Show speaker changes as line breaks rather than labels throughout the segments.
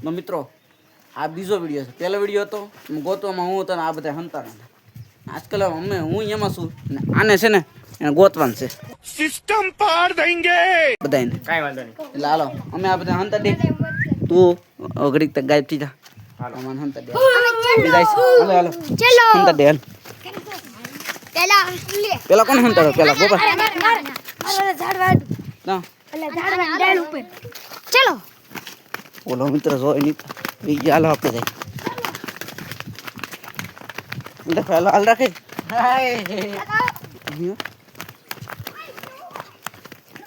તો મિત્રો આ બીજો વિડીયો છે. પહેલો વિડીયો હતો ગોતવામાં હું હતો ને આ બધા હંતાણા. આજકાલ અમે હું એમાં છું ને આને છે ને એને ગોતવાનું છે સિસ્ટમ પાર દેંગે બધાને કાંઈ વાંધો નહીં. એટલે હાલો અમે આ બધા હંતા દે તું ઘડીક તક ગાયબ થઈ જા. હાલો મને હંતા દે હાલો હાલો હંતા દે હાલ. પેલા કોણ હંતાડો પેલા ગોપા ના
ચલો
ઓલો મિત્ર જોઈ નહીં બીજી હાલો આપણે જાય દેખો હાલો હાલ રાખે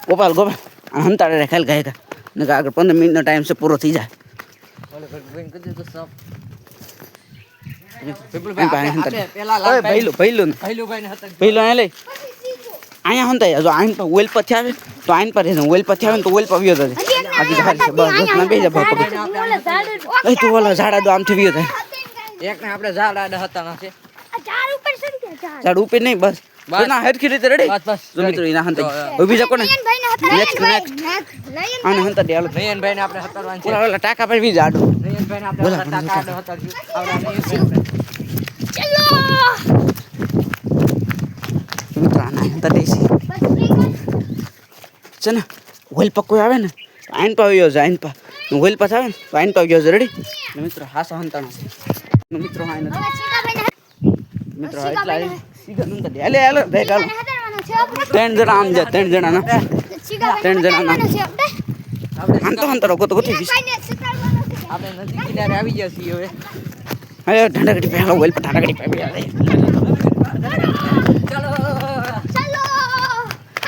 ગોપાલ ગોપાલ હંતાડે રે ખેલ ગાય ને આગળ 15 મિનિટનો ટાઈમ છે પૂરો થઈ જાય. અહીંયા હંતાય જો આઈન પર ઓઇલ પછી આવે તો આઈન પર ઓઇલ પછી આવે ને તો ઓઇલ પર વ્યો થાય. આજી ધારી છે બસ ના બે જા બાપ એ તું ઓલા ઝાડા દો આમથી વ્યો થાય.
એક ને આપણે ઝાડા હતા ના છે
ઝાડ ઉપર નહીં બસ ના હેરખી રીતે રેડી
બસ
જો મિત્રો એના હંતાય ઉભી જા કોને નેક્સ્ટ આને હંતા દે હાલો
નયનભાઈ ને આપણે હતારવાનું છે.
ઓલા ટાકા પર વી જાડો
નયનભાઈ ને આપણે ટાકા હતારશું. આપણે
ચલો
મિત્રો આના હંતા દે છે ને ઓઇલ પર કોઈ આવે ને તો આઈન પર આવ્યો છે આઈન પર ઓઇલ પર આવે ને તો આઈન પર આવ્યો છે રેડી મિત્રો હાસો હંતાનો છે મિત્રો આઈન મિત્રો એટલા સીધા હંતા દે હાલે હાલો બે હાલો 3 જણા આમ જા 3 જણા ના 3 જણા ના હંતો હંતારો ગોતો ગોતી
આપણે નદી કિનારે આવી ગયા છીએ હવે.
હવે ઢાંડાગડી પહેલા ઓઇલ પર ઢાંડાગડી પહેલા
ચલો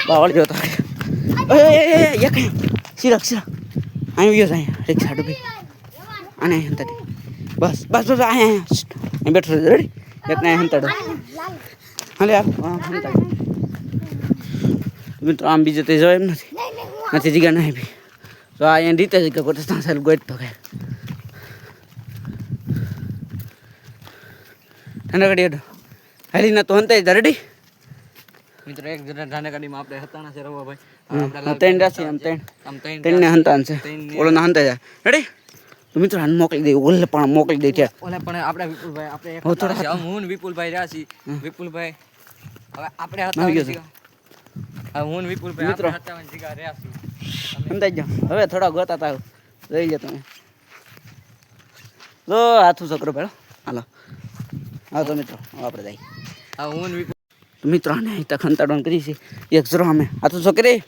બાવળ જોતો એ એક સિરક સિરક અહીં વ્યો જાય રિક્ષા ડૂબી અને હંતા દે બસ બસ બસ અહીં બેઠો રેડી એક ને હંતાડો હાલે હંતા મિત્રો આમ બીજે તે જોય એમ નથી જગ્યા નહીં બી તો આ એને રીતે જગ્યા ગોતે ત્યાં સારું ગોતતો કે ઠંડા ઘડી હાલી ના તો હંતાઈ જા રેડી
મિત્રો એક જણા ધાનેકાડીમાં આપણે હતાણા છે રવાભાઈ.
ત્રણ રાશિ આમ ત્રણ ને હંતાન છે ઓલો ના હંતાઈ જાય રેડી તો મિત્રો આને મોકલી દે ઓલે પણ મોકલી દે છે
ઓલે પણ આપણે વિપુલભાઈ આપણે એક
થોડા
હું ને વિપુલભાઈ રહ્યા છીએ. વિપુલભાઈ હવે આપણે
આવી ગયો છે.
હવે હું ને વિપુલભાઈ
મિત્રો.
આપણે 57 જગ્યા રહ્યા છીએ.
હંતાઈ જાઓ હવે થોડા ગોતા તા રહી લે તમે જો હાથું છોકરો પેલો હાલો હા તો મિત્રો આપણે જાય
હવે હું ને વિપુલ
તો મિત્રો આને અહીં તક હંતાડવાનું કરી છે એક જરો અમે હાથું છોકરી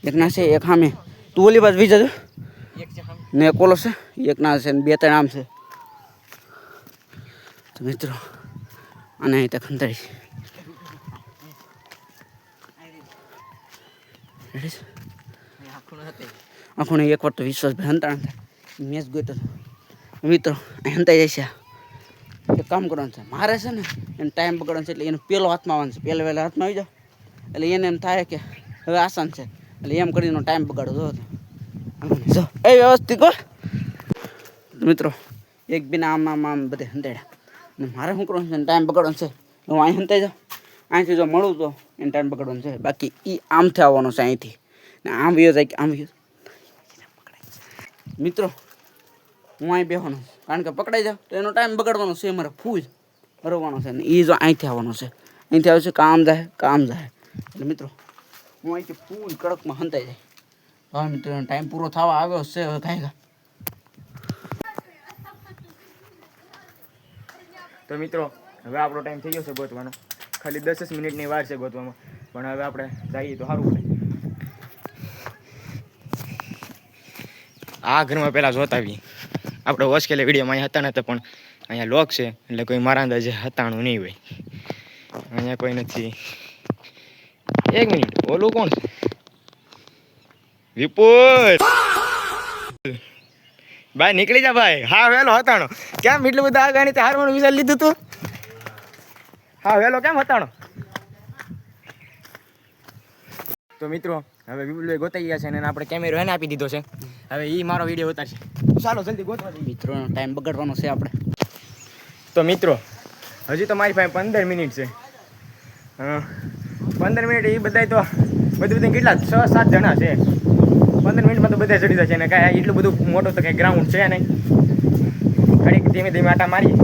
એક ના છે એક સામે તું ઓલી બાજુ વી જજો
એક છે હમ
ને એક ઓલો છે એક ના છે ને 2-3 આમ છે તો મિત્રો આને અહીં તક હંતાડી
આખું હતી.
આખું એક વાર તો વિશ્વાસભાઈ હંતાણ થાય મેચ ગયો મિત્રો અહીં હંતાઈ જાય છે એક કામ કરવાનું છે મારે છે ને એને ટાઈમ બગાડવાનો છે એટલે એનો પેલો હાથમાં આવવાનો છે પહેલા વહેલા હાથમાં આવી જાઓ એટલે એને એમ થાય કે હવે આસાન છે એટલે એમ કરીને ટાઈમ બગાડો જો એ વ્યવસ્થિત કહો મિત્રો એક બિના આમ આમ આમ બધે હંતાડ્યા ને મારે શું કરવાનું છે ટાઈમ બગાડવાનો છે હું અહીં હંતાઈ જાઉં અહીંથી જો મળું તો એને ટાઈમ બગાડવાનો છે બાકી એ આમથી આવવાનો છે અહીંથી ને આમ વ્યો જાય કે આમ વ્યો મિત્રો હું અહીં બેસવાનો કારણ કે પકડાઈ જાવ તો એનો ટાઈમ બગાડવાનો છે મારે ફૂલ ભરવાનો છે ને એ જો અહીંથી આવવાનો છે અહીંથી આવે છે કામ જાય એટલે મિત્રો હું અહીંથી ફૂલ કડકમાં હંતાઈ જાય હવે મિત્રો એનો ટાઈમ પૂરો થવા આવ્યો છે હવે કાંઈ
તો મિત્રો હવે આપણો ટાઈમ થઈ ગયો છે ગોતવાનો. ખાલી 10 જ મિનિટની વાર છે ગોતવામાં, પણ હવે આપણે જઈએ તો સારું પડે. આ ઘરમાં પહેલાં જોતા આવીએ. આપણે હોસ્કેલે વિડીયોમાં અહીંયા હતા નતા, પણ અહીંયા લોક છે એટલે કોઈ મારા અંદાજે હતાણું નહીં હોય. અહીંયા કોઈ નથી. 1 મિનિટ, ઓલું કોણ છે? વિપુલ ભાઈ નીકળી જા ભાઈ. હા વેલો હતાણો. કેમ એટલું બધું આ ગાડી હારવાનું વિચાર લીધું તું? હા વેલો કેમ હતાણો? તો મિત્રો હવે વિપુલભાઈ ગોતાઈ ગયા છે અને આપણે કેમેરો એને આપી દીધો છે. હવે એ મારો વિડીયો ઉતારશે. ચાલો જલ્દી ગોતવા દઈએ.
મિત્રોનો ટાઈમ બગાડવાનો છે આપણે.
તો મિત્રો હજી તો મારી પાસે 15 મિનિટ છે. 15 મિનિટ એ બધા તો બધું કેટલા 6-7 જણા છે. 15 મિનિટમાં તો બધા ચડી જશે ને કાંઈ એટલું બધું મોટું તો કંઈ ગ્રાઉન્ડ છે નહીં. ઘડીક ધીમે ધીમે આટા મારી.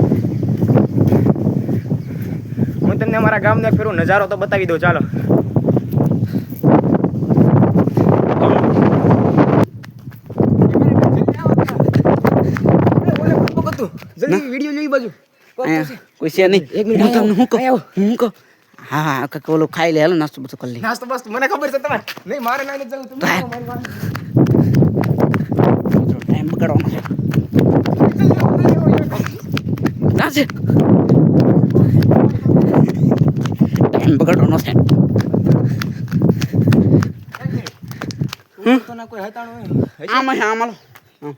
હું તમને અમારા ગામનો એક ફેરો નજારો તો બતાવી દઉં. ચાલો જલ્દી વિડીયો જોઈ બાજુ
અહીંયા કોઈ છે નહીં.
એક મિનિટ
હું તમને હું કહું હા હા કાંઈક ઓલું ખાઈ લે હાલો નાસ્તો બધું કરી લે.
નાસ્તો બસ મને ખબર છે તમારે નહીં મારે ના જવું તમે
ટાઈમ બગાડવાનો છે. ના છે ટાઈમ બગાડવાનો છે.
તો ના કોઈ હતાણું હોય
આમાં છે આમાં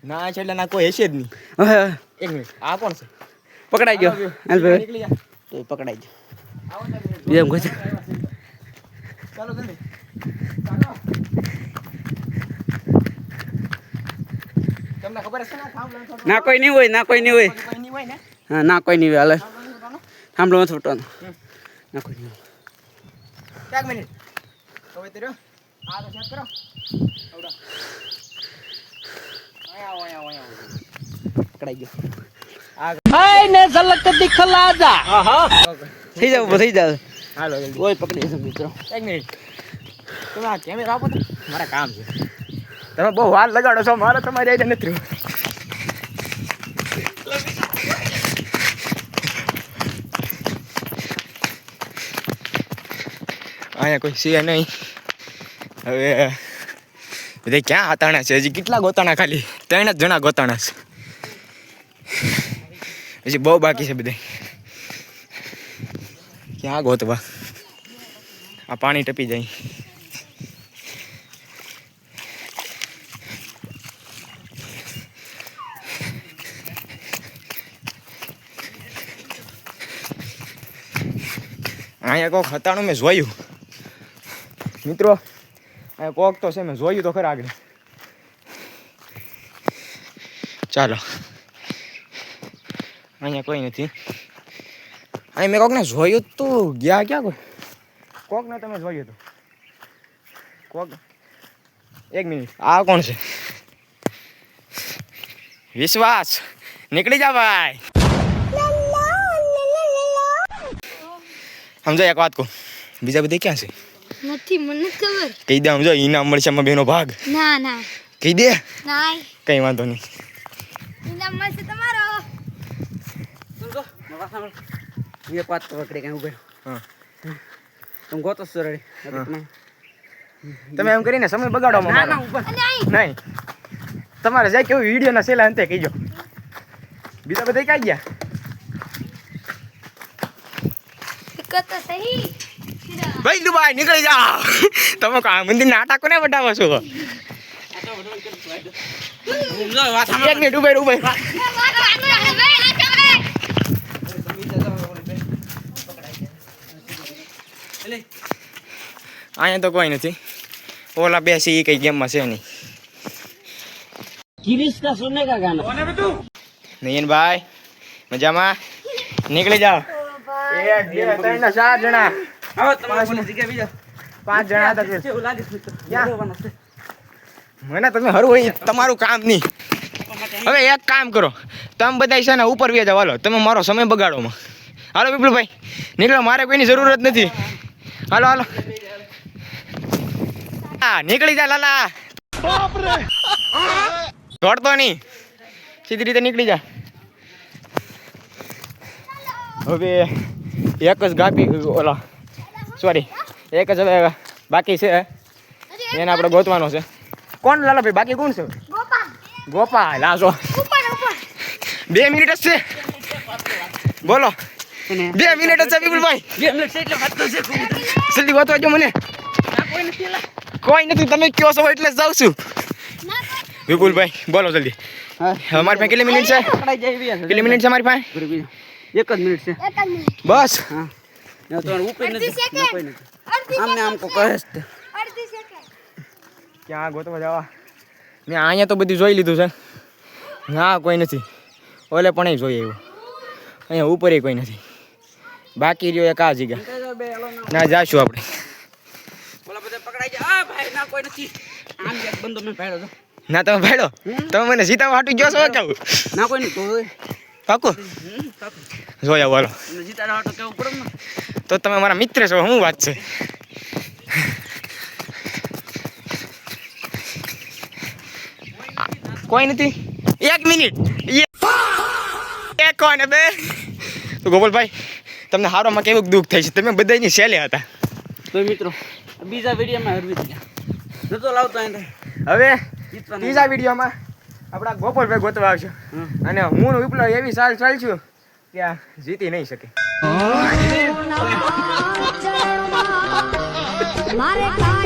ના છે એટલે ના કોઈ હશે જ નહીં.
હવે
એક મિનિટ આ કોણ છે?
પકડાઈ ગયો હાલ ભાઈ
નીકળી જા.
તો પકડાઈ ગયો જેમ કહે છે.
ચાલો જલ્દી ચાલો. તમને ખબર હશે ને થાંભલો
ના કોઈ નહીં હોય ના કોઈ નહીં હોય.
કોઈ નહીં હોય ને
હા ના કોઈ નહીં હોય હાલે સાંભળો નથી ઉઠવાનું. ના કોઈ નહીં હોય.
એક મિનિટ હવે તે રહ્યો આ તો ચેક કરો આવડા આયા
પકડાઈ ગયો. થઈ જાવ થઈ જાવ.
હાલો જલ્દી
ઓય પકડી જશે મિત્રો.
એક મિનિટ તમે આ કેમેરા આપો તો મારા કામ છે. તમે બહુ વાર લગાડો છો મારે તમારી આઈને નથી રહ્યું. અહીંયા કોઈ છે નહીં. હવે બધા ક્યાં હાતાણા છે? હજી કેટલા ગોતાણા? ખાલી 3 જ જણા ગોતાણા છે. હજી બહુ બાકી છે બધા. ક્યાં ગોતવા? આ પાણી ટપી જાય. અહીંયા કોક હતાણું મેં જોયું મિત્રો. અહીંયા કોક તો છે મેં જોયું તો ખરા આગળ. ચાલો અહીંયા કોઈ નથી. અહીં મેં કોકને જોયું તું ગયા ક્યાં કોઈ? કોકને તમે જોયું હતું કોક. એક મિનિટ આ કોણ છે? વિશ્વાસ નીકળી જા ભાઈ. સમજો એક વાત કહું, બીજા બધા ક્યાં છે?
નથી મને ખબર.
કહી દે સમજો ઇનામ મળશે આમાં બેનો ભાગ.
ના ના
કહી દે.
નાય
કઈ વાંધો નહીં.
ઇનામ મળશે તમારો.
એક વાત તો પકડી કઈ ઉભો.
હા
તમે ગોતો છો રેડી.
તમે એમ કરીને સમય બગાડો
ના ના ઉપર.
નહીં તમારે જાય કેવું વિડીયો ના છેલ્લા અંતે કહીજો. બીજા બધા ક્યાં ગયા?
કતો સહી.
ભાઈ દુબાઈ નીકળી જાઓ. તમે કા મંદિર નાટક કોને બતાવો છો? એક મિનિટ ઉભે ઉભે. અહીંયા તો કોઈ નથી. ઓલા બેસી કઈ ગેમમાં છે નહીં.
કિરીશ કા સુને કા ગાના.
નયનભાઈ મજામાં? નીકળી જાઓ. 1 2 3 4 જણા.
હવે તમારે બોલે જગ્યા બીજા
5 જણા હતા.
કેવું લાગે છે મિત્રો?
ક્યાં?
બરોબર છે.
મને તમે હરવું હોય તમારું કામ નહીં. હવે એક કામ કરો, તમે બધા છે ને ઉપર વ્યા જાવ. હાલો તમે મારો સમય બગાડોમાં. હાલો વિપુલભાઈ નીકળો, મારે કોઈની જરૂરત નથી. હાલો હાલો હા નીકળી જા લાલા. દોડતો નહીં, સીધી રીતે નીકળી જા. હવે એક જ ગાપી ઓલા સોરી એક જ હવે બાકી છે એને આપણે ગોતવાનો છે. કોણ લાલાભાઈ બાકી કોણ છે?
ગોપાલ
ગોપાલ આજો.
ઉપર ઉપર
2 મિનિટ જ છે. બોલો
અને
2 મિનિટ જ છે વિપુલભાઈ.
2 મિનિટ છે એટલે વાત તો છે.
જલ્દી ગોતવા જો મને. કોઈ નથી, તમે કયો છો એટલે જાઉં છું. વિપુલભાઈ બોલો જલ્દી.
હા
અમારી પાસે કેટલી મિનિટ છે?
પકડાઈ જાય બીજા.
કેટલી મિનિટ છે અમારી પાસે?
એક જ મિનિટ છે.
એક જ મિનિટ
બસ.
હા ના તમારે ઉપર નથી.
અડધી
ના કોઈ નથી.
અડધી
આમને આમ કો કહે છે.
અડધી સેકન્ડ.
ક્યાં ગોતવા જવા? મેં અહીંયા તો બધું જોઈ લીધું છે. ના કોઈ નથી. ઓલે પણ એ જોઈએ એવું. અહીંયા ઉપર કોઈ નથી. બાકી રહ્યો એક આ જગ્યા. ના જાશું આપણે.
બોલા બધા પકડાઈ જાય. આ ભાઈ ના કોઈ નથી. આમ એક બંદો મેં ભાડ્યો તો.
ના તમે ભાડો તમે મને જીતાવા હાટું ગયો છો કેવું
ના કોઈ નહીં તો હોય.
પાકું
પાકું.
જોયા બોલો
અને જીતાડા વાટો કેવું પડે ને.
તો તમે મારા મિત્ર છો શું વાત છે કોઈ નથી 1 મિનિટ એક કોને બે તો ગોપાલભાઈ તમને હારોમાં કેવું દુઃખ થાય છે તમે બધાની સેલે હતા
તો મિત્રો બીજા વિડીયોમાં હરવી ગયા નતો લાવતો અહીં
હવે
જીતવાના.
ત્રીજા વિડીયોમાં આપણા ગોપાલભાઈ ગોતવા આવશે અને હું ને વિપ્લવ એવી સાલ ચાલશું કે આ જીતી નહીં શકે
મારે